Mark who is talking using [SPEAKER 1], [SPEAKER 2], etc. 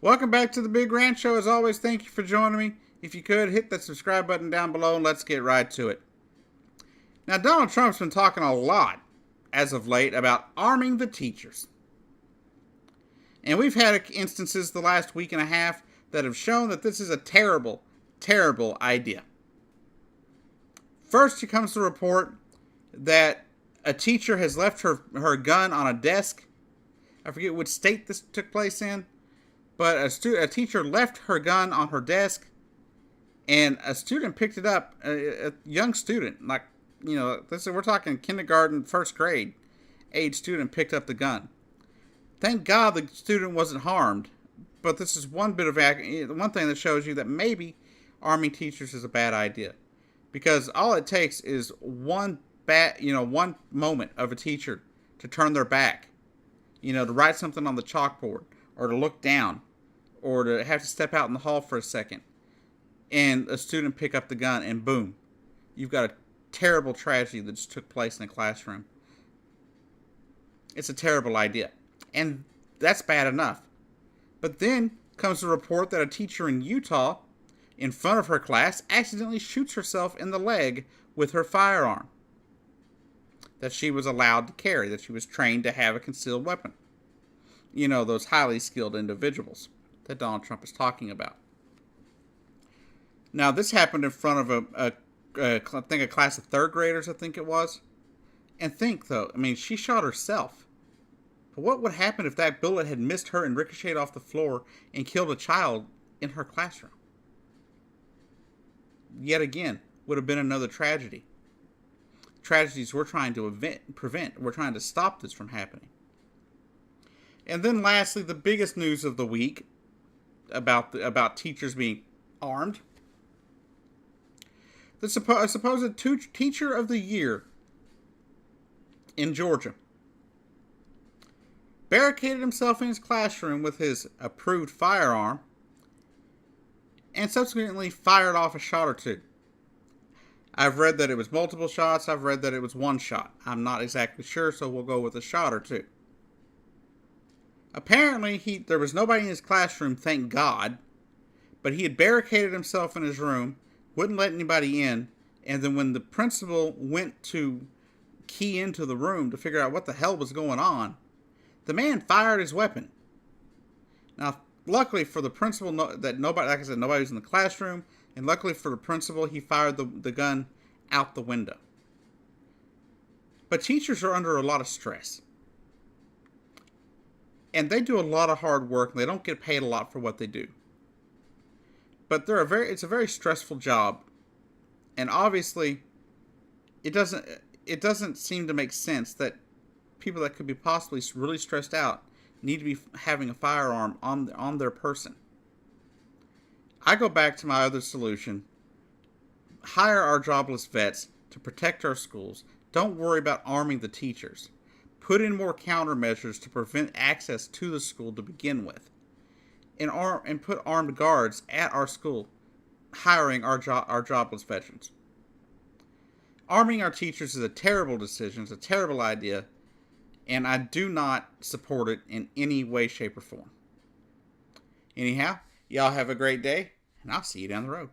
[SPEAKER 1] Welcome back to the Big Rant Show. As always, thank you for joining me. If you could, hit that subscribe button down below and let's get right to it. Now, Donald Trump's been talking a lot as of late about arming the teachers. And we've had instances the last week and a half that have shown that this is a terrible, terrible idea. First, it comes the report that a teacher has left her gun on a desk. I forget which state this took place in. But a teacher left her gun on her desk, and a student picked it up. A young student, like, we're talking kindergarten, first grade age student, picked up the gun. Thank God the student wasn't harmed. But this is one thing that shows you that maybe arming teachers is a bad idea, because all it takes is one moment of a teacher to turn their back, to write something on the chalkboard, or to look down, or to have to step out in the hall for a second, and a student pick up the gun, and boom, you've got a terrible tragedy that just took place in a classroom. It's a terrible idea, and that's bad enough. But then comes the report that a teacher in Utah, in front of her class, accidentally shoots herself in the leg with her firearm that she was allowed to carry, that she was trained to have a concealed weapon. Those highly skilled individuals that Donald Trump is talking about. Now, this happened in front of I think a class of third graders, I think it was. And think, though, she shot herself. But what would happen if that bullet had missed her and ricocheted off the floor and killed a child in her classroom? Yet again, would have been another tragedy. Tragedies we're trying to prevent. We're trying to stop this from happening. And then lastly, the biggest news of the week about teachers being armed. The supposed teacher of the year in Georgia barricaded himself in his classroom with his approved firearm and subsequently fired off a shot or two. I've read that it was multiple shots. I've read that it was one shot. I'm not exactly sure, so we'll go with a shot or two. Apparently, there was nobody in his classroom, thank God, but he had barricaded himself in his room, wouldn't let anybody in, and then when the principal went to key into the room to figure out what the hell was going on, the man fired his weapon. Now, luckily for the principal, nobody was in the classroom, and luckily for the principal, he fired the gun out the window. But teachers are under a lot of stress. And they do a lot of hard work, and they don't get paid a lot for what they do. But it's a very stressful job. And obviously, it doesn't seem to make sense that people that could be possibly really stressed out need to be having a firearm on their person. I go back to my other solution. Hire our jobless vets to protect our schools. Don't worry about arming the teachers. Put in more countermeasures to prevent access to the school to begin with. And put armed guards at our school, hiring our jobless veterans. Arming our teachers is a terrible decision. It's a terrible idea. And I do not support it in any way, shape, or form. Anyhow, y'all have a great day, and I'll see you down the road.